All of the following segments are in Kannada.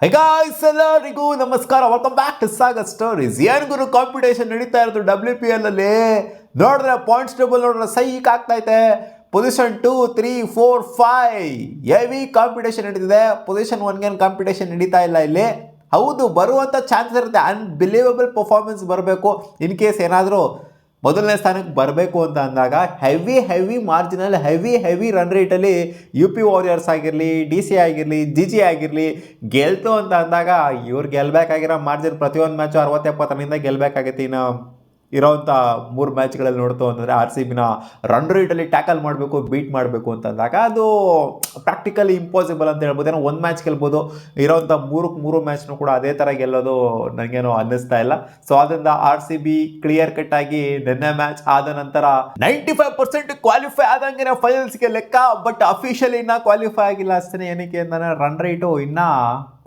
ಹೈ ಗಾಯ್ಸ್, ಎಲ್ಲರಿಗೂ ನಮಸ್ಕಾರ. Welcome back to Sagar stories. ಏನು ಗುರು ಕಾಂಪಿಟೇಷನ್ ನಡೀತಾ ಇರೋದು WPL ಅಲ್ಲಿ. ನೋಡಿದ್ರೆ ಪಾಯಿಂಟ್ಸ್ ಟೇಬಲ್ ನೋಡಿದ್ರೆ ಸೈಕ್ ಆಗ್ತೈತೆ. ಪೊಸಿಷನ್ 2, 3, 4, 5 ಹೆವಿ ಕಾಂಪಿಟೇಷನ್ ನಡೀತಿದೆ. ಪೊಸಿಷನ್ 1 ಕಾಂಪಿಟೇಷನ್ ನಡೀತಾ ಇಲ್ಲ ಇಲ್ಲಿ. ಹೌದು, ಬರುವಂಥ ಚಾನ್ಸಸ್ ಇರುತ್ತೆ. ಅನ್ಬಿಲೀವಬಲ್ ಪರ್ಫಾರ್ಮೆನ್ಸ್ ಬರಬೇಕು. ಇನ್ ಕೇಸ್ ಏನಾದರೂ ಮೊದಲನೇ ಸ್ಥಾನಕ್ಕೆ ಬರಬೇಕು ಅಂತ ಅಂದಾಗ ಹೆವಿ ಮಾರ್ಜಿನಲ್ ಹೆವಿ ರನ್ ರೇಟಲ್ಲಿ UP ವಾರಿಯರ್ಸ್ ಆಗಿರಲಿ, DC ಆಗಿರಲಿ, GG ಆಗಿರಲಿ ಗೆಲ್ತು ಅಂತ ಅಂದಾಗ ಇವ್ರು ಗೆಲ್ಲಬೇಕಾಗಿರೋ ಮಾರ್ಜಿನ್ ಪ್ರತಿಯೊಂದು ಮ್ಯಾಚು 60-70 ಗೆಲ್ಲಬೇಕಾಗೈತಿ. ಇನ್ನು ಇರೋವಂಥ 3 ಮ್ಯಾಚ್ಗಳಲ್ಲಿ ನೋಡ್ತು ಅಂತಂದರೆ RCBನ ರನ್ ರೇಟಲ್ಲಿ ಟ್ಯಾಕಲ್ ಮಾಡಬೇಕು, ಬೀಟ್ ಮಾಡಬೇಕು ಅಂತಂದಾಗ ಅದು ಪ್ರಾಕ್ಟಿಕಲಿ ಇಂಪಾಸಿಬಲ್ ಅಂತ ಹೇಳ್ಬೋದು. ಏನೋ ಒಂದು ಮ್ಯಾಚ್ ಗೆಲ್ಬೋದು, ಇರೋವಂಥ 3 ಮ್ಯಾಚ್ನು ಕೂಡ ಅದೇ ಥರ ಗೆಲ್ಲೋದು ನನಗೇನೋ ಅನ್ನಿಸ್ತಾ ಇಲ್ಲ. ಸೊ ಅದರಿಂದ RCB ಕ್ಲಿಯರ್ ಕಟ್ ಆಗಿ ನಿನ್ನೆ ಮ್ಯಾಚ್ ಆದ ನಂತರ 95% ಕ್ವಾಲಿಫೈ ಆದಂಗೆ ಫೈನಲ್ಸ್ಗೆ ಲೆಕ್ಕ. ಬಟ್ ಅಫಿಷಿಯಲಿ ಇನ್ನೂ ಕ್ವಾಲಿಫೈ ಆಗಿಲ್ಲ ಅಷ್ಟೇ. ಏನಕ್ಕೆ ಅಂತಂದರೆ ರನ್ ರೇಟು ಇನ್ನೂ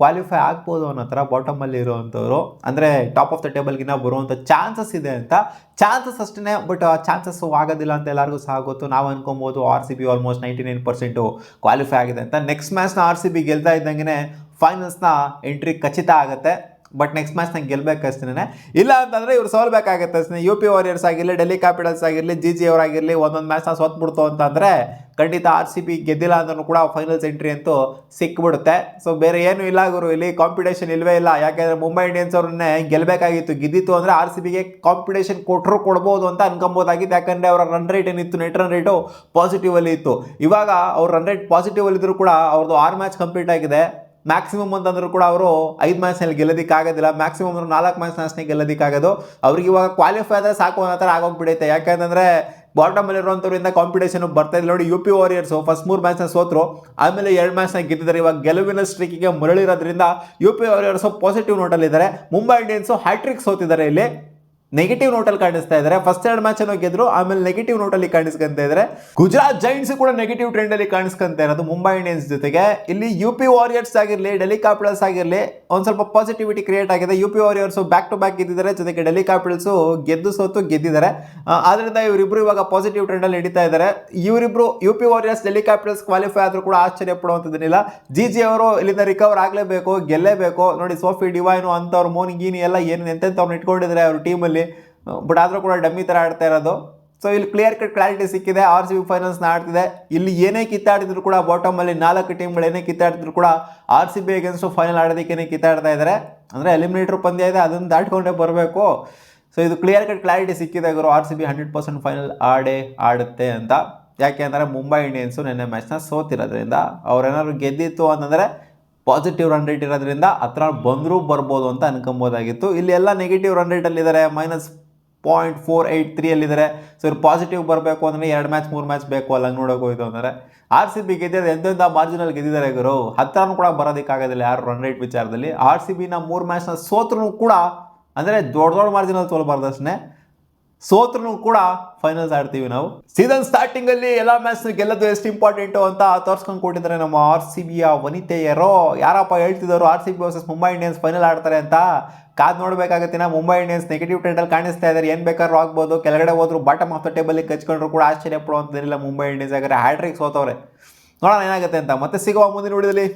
ಕ್ವಾಲಿಫೈ ಆಗ್ಬೋದು ಅನ್ನೋ ಥರ ಬಾಟಮಲ್ಲಿ ಇರುವಂಥವ್ರು, ಅಂದರೆ ಟಾಪ್ ಆಫ್ ದ ಟೇಬಲ್ಗಿನ್ನ ಬರುವಂಥ ಚಾನ್ಸಸ್ ಇದೆ ಅಂತ. ಚಾನ್ಸಸ್ ಅಷ್ಟೇ, ಬಟ್ ಆ ಚಾನ್ಸಸ್ಸು ಆಗೋದಿಲ್ಲ ಅಂತ ಎಲ್ಲರಿಗೂ ಸಹ ಗೊತ್ತು. ನಾವು ಅನ್ಕೊಬೋದು RCB ಆಲ್ಮೋಸ್ಟ್ 99% ಕ್ವಾಲಿಫೈ ಆಗಿದೆ ಅಂತ. ನೆಕ್ಸ್ಟ್ ಮ್ಯಾಚ್ನ RCB ಗೆಲ್ತಾ ಇದ್ದಂಗೆ ಫೈನಲ್ಸ್ನ ಎಂಟ್ರಿ ಖಚಿತ ಆಗುತ್ತೆ. ಬಟ್ ನೆಕ್ಸ್ಟ್ ಮ್ಯಾಚ್ ನಂಗೆ ಗೆಲ್ಲಬೇಕಷ್ಟೇ. ಇಲ್ಲ ಅಂತಂದರೆ ಇವ್ರು ಸೋಲ್ಬೇಕಾಗತ್ತೆ ಅಷ್ಟೇ. UP ವಾರಿಯರ್ಸ್ ಆಗಿರಲಿ, ಡೆಲ್ಲಿ ಕ್ಯಾಪಿಟಲ್ಸ್ ಆಗಿರಲಿ, GG ಅವರಾಗಿರಲಿ ಒಂದೊಂದು ಮ್ಯಾಚ್ನ ಸೋತ್ಬಿಡ್ತು ಅಂತಂದರೆ ಖಂಡಿತ RCB ಗೆದ್ದಿಲ್ಲ ಅಂದ್ರೂ ಕೂಡ ಫೈನಲ್ಸ್ ಎಂಟ್ರಿ ಅಂತೂ ಸಿಕ್ಬಿಡುತ್ತೆ. ಸೊ ಬೇರೆ ಏನೂ ಇಲ್ಲ ಗುರು, ಇಲ್ಲಿ ಕಾಂಪಿಟೇಷನ್ ಇಲ್ಲವೇ ಇಲ್ಲ. ಯಾಕೆಂದರೆ ಮುಂಬೈ ಇಂಡಿಯನ್ಸ್ ಅವ್ರನ್ನೇ ಗೆಲ್ಲಬೇಕಾಗಿತ್ತು. ಗೆದ್ದಿತ್ತು ಅಂದರೆ RCBಗೆ ಕಾಂಪಿಟೇಷನ್ ಕೊಡ್ಬೋದು ಅಂತ ಅನ್ಕೊಬೋದಾಗಿತ್ತು. ಯಾಕಂದರೆ ಅವರ ರನ್ ರೇಟ್ ಏನಿತ್ತು, ನೆಟ್ ರನ್ ರೇಟು ಪಾಸಿಟಿವಲ್ಲಿ ಇತ್ತು. ಇವಾಗ ಅವ್ರ ರನ್ ರೇಟ್ ಪಾಸಿಟಿವಲ್ಲಿದ್ದರೂ ಕೂಡ ಅವ್ರದ್ದು 6 ಮ್ಯಾಚ್ ಕಂಪ್ಲೀಟ್ ಆಗಿದೆ. ಮ್ಯಾಕ್ಸಿಮಮ್ ಅಂತಂದ್ರೂ ಕೂಡ ಅವರು 5 ಮ್ಯಾಚ್ನಲ್ಲಿ ಗೆಲ್ಲೋದಕ್ಕಾಗೋದಿಲ್ಲ. ಮ್ಯಾಕ್ಸಿಮಮ್ ಅಂದ್ರೆ 4 ಮ್ಯಾಚ್ನೇ ಗೆಲ್ಲೋದಕ್ಕಾಗೋದು. ಅವ್ರಿಗೆ ಇವಾಗ ಕ್ವಾಲಿಫೈ ಆದರೆ ಸಾಕು ಅನ್ನೋ ಥರ ಆಗೋಗ್ಬಿಡೈತೆ. ಯಾಕೆಂತಂದರೆ ಬಾಟಮಲ್ಲಿರುವಂಥವ್ರಿಂದ ಕಾಂಪಿಟೇಷನ್ ಬರ್ತಾ ಇಲ್ಲ. ನೋಡಿ, UP ವಾರಿಯರ್ಸು ಫಸ್ಟ್ 3 ಮ್ಯಾಚ್ನ ಸೋತರು, ಆಮೇಲೆ 2 ಮ್ಯಾಚ್ನ ಗೆದ್ದಿದ್ದಾರೆ. ಇವಾಗ ಗೆಲುವಿನ ಸ್ಟ್ರೀಕಿಗೆ ಮರಳಿರೋದ್ರಿಂದ UP ವಾರಿಯರ್ಸು ಪಾಸಿಟಿವ್ ನೋಟಲ್ಲಿದ್ದಾರೆ. ಮುಂಬೈ ಇಂಡಿಯನ್ಸು ಹ್ಯಾಟ್ರಿಕ್ ಸೋತಿದ್ದಾರೆ. ಇಲ್ಲಿ ನೆಗೆಟಿವ್ ನೋಟಲ್ಲಿ ಕಾಣಿಸ್ತಾ ಇದ್ದಾರೆ. ಫಸ್ಟ್ 2 ಮ್ಯಾಚನ್ನು ಗೆದ್ರು, ಆಮೇಲೆ ನೆಗೆಟಿವ್ ನೋಟಲ್ಲಿ ಕಾಣಿಸ್ಕೊಂತ ಇದ್ದಾರೆ. ಗುಜರಾತ್ ಜೈಂಟ್ಸ್ ಕೂಡ ನೆಗೆಟಿವ್ ಟ್ರೆಂಡಲ್ಲಿ ಕಾಣಿಸ್ಕೊಂತ ಇರೋದು ಮುಂಬೈ ಇಂಡಿಯನ್ಸ್ ಜೊತೆಗೆ. ಇಲ್ಲಿ UP ವಾರಿಯರ್ಸ್ ಆಗಿರಲಿ, ಡೆಲ್ಲಿ ಕ್ಯಾಪಿಟಲ್ಸ್ ಆಗಿರಲಿ ಒಂದು ಸ್ವಲ್ಪ ಪಾಸಿಟಿವಿಟಿ ಕ್ರಿಯೇಟ್ ಆಗಿದೆ. UP warriors back to back ಗೆದ್ದಿದ್ದಾರೆ, ಜೊತೆಗೆ ಡೆಲ್ಲಿ ಕ್ಯಾಪಿಟಲ್ಸು ಸೋತು ಗೆದ್ದಿದ್ದಾರೆ. ಆದ್ದರಿಂದ ಇವರಿಬ್ಬರು ಇವಾಗ ಪಾಸಿಟಿವ್ ಟ್ರೆಂಡಲ್ಲಿ ನಡೀತಾ ಇದ್ದಾರೆ. ಇವರಿಬ್ಬರು UP warriors, Delhi capitals qualify ಆದರೂ ಕೂಡ ಆಶ್ಚರ್ಯ ಪಡುವಂಥದ್ದೇನಿಲ್ಲ. GG ಅವರು ಇಲ್ಲಿಂದ ರಿಕವರ್ ಆಗಲೇಬೇಕು, ಗೆಲ್ಲೇಬೇಕು. ನೋಡಿ, ಸೋಫಿ ಡಿವೈನು ಅಂಥವ್ರು, ಮೋನಿ ಗೀನಿ ಎಲ್ಲ ಏನು ಎಂತೆಂಥವ್ರನ್ನ ಇಟ್ಕೊಂಡಿದ್ದಾರೆ ಅವ್ರ ಟೀಮಲ್ಲಿ. ಬಟ್ ಆದರೂ ಕೂಡ ಡಮ್ಮಿ ಥರ ಆಡ್ತಾ ಇರೋದು. ಸೊ ಇಲ್ಲಿ ಕ್ಲಿಯರ್ ಕಟ್ ಕ್ಲಾರಿಟಿ ಸಿಕ್ಕಿದೆ. RCB ಫೈನಲ್ಸ್ನ ಆಡ್ತಿದೆ. ಇಲ್ಲಿ ಏನೇ ಕಿತ್ತಾಡಿದ್ರು ಕೂಡ ಬಾಟಮಲ್ಲಿ 4 ಟೀಮ್ಗಳು ಏನೇ ಕಿತ್ತಾಡಿದ್ರು ಕೂಡ RCB ಅಗೇನ್ಸ್ಟ್ ಫೈನಲ್ ಆಡೋದಕ್ಕೇನೆ ಕಿತ್ತಾಡ್ತಾ ಇದ್ದಾರೆ. ಅಂದರೆ ಎಲಿಮಿನೇಟರ್ ಪಂದ್ಯ ಇದೆ, ಅದನ್ನು ದಾಟ್ಕೊಂಡೇ ಬರಬೇಕು. ಸೊ ಇದು ಕ್ಲಿಯರ್ ಕಟ್ ಕ್ಲಾರಿಟಿ ಸಿಕ್ಕಿದೆ ಗುರು, RCB 100% ಫೈನಲ್ ಆಡುತ್ತೆ ಅಂತ. ಯಾಕೆ ಅಂದರೆ ಮುಂಬೈ ಇಂಡಿಯನ್ಸು ನಿನ್ನೆ ಮ್ಯಾಚ್ನ ಸೋತಿರೋದ್ರಿಂದ, ಅವ್ರೇನಾದ್ರು ಗೆದ್ದಿತ್ತು ಅಂತಂದರೆ ಪಾಸಿಟಿವ್ ರನ್ ರೇಟ್ ಇರೋದ್ರಿಂದ ಹತ್ರ ಬಂದರೂ ಬರ್ಬೋದು ಅಂತ ಅನ್ಕೊಬೋದಾಗಿತ್ತು. ಇಲ್ಲಿ ಎಲ್ಲ ನೆಗೆಟಿವ್ ರನ್ ರೇಟಲ್ಲಿದ್ದಾರೆ, -0.483 ಸೊ ಇವ್ರು ಪಾಸಿಟಿವ್ ಬರಬೇಕು ಅಂದರೆ 2 ಮ್ಯಾಚ್ 3 ಮ್ಯಾಚ್ ಬೇಕು ಅಲ್ಲ ನೋಡೋಕೆ ಹೋಯ್ತು ಅಂದರೆ. RCB ಗೆದ್ದಿದೆ, ಎಂತೆಂಥ ಮಾರ್ಜಿನಲ್ಲಿ ಗೆದ್ದಿದ್ದಾರೆ ಗುರು. ಹತ್ರನೂ ಕೂಡ ಬರೋದಕ್ಕಾಗೋದಿಲ್ಲ ಯಾರು ರನ್ ರೇಟ್ ವಿಚಾರದಲ್ಲಿ. RCBನ 3 ಮ್ಯಾಚ್ನ ಸೋತ್ರೂ ಕೂಡ, ಅಂದರೆ ದೊಡ್ಡ ಮಾರ್ಜಿನಲ್ಲಿ ಸೋಲ್ಬಾರ್ದಷ್ಟೇ, ಸೋತ್ರೂ ಕೂಡ ಫೈನಲ್ಸ್ ಆಡ್ತೀವಿ ನಾವು. ಸೀಸನ್ ಸ್ಟಾರ್ಟಿಂಗಲ್ಲಿ ಎಲ್ಲ ಮ್ಯಾಚ್ನ ಗೆಲ್ಲೋದು ಎಷ್ಟು ಇಂಪಾರ್ಟೆಂಟು ಅಂತ ತೋರಿಸ್ಕೊಂಡು ಕೊಟ್ಟಿದ್ದಾರೆ ನಮ್ಮ RCBಯ ವನಿತೆಯರು. ಯಾರಪ್ಪ ಹೇಳ್ತಿದ್ದವರು RCB versus Mumbai Indians final ಆಡ್ತಾರೆ ಅಂತ? ಕಾದು ನೋಡಬೇಕಾಗತ್ತಿನ. ಮುಂಬೈ ಇಂಡಿಯನ್ಸ್ ನೆಗೆಟಿವ್ ಟ್ರೆಂಡಲ್ಲಿ ಕಾಣಿಸ್ತಾ ಇದ್ದಾರೆ. ಏನು ಬೇಕಾದ್ರೂ ಆಗ್ಬೋದು. ಕೆಳಗಡೆ ಹೋದ್ರು ಬಾಟಮ್ ಆಫ್ ದ ಟೇಬಲಿಗೆ ಕಚ್ಕೊಂಡ್ರು ಕೂಡ ಆಶ್ಚರ್ಯ ಪಡುವಂಥದ್ದಿಲ್ಲ. ಮುಂಬೈ ಇಂಡಿಯನ್ಸ್ ಯಾಕಂದರೆ ಹ್ಯಾಟ್ರಿಕ್ ಸೋತವ್ರೆ. ನೋಡೋಣ ಏನಾಗುತ್ತೆ ಅಂತ. ಮತ್ತೆ ಸಿಗುವ ಮುಂದಿನ ವಿಡಿಯೋದಲ್ಲಿ.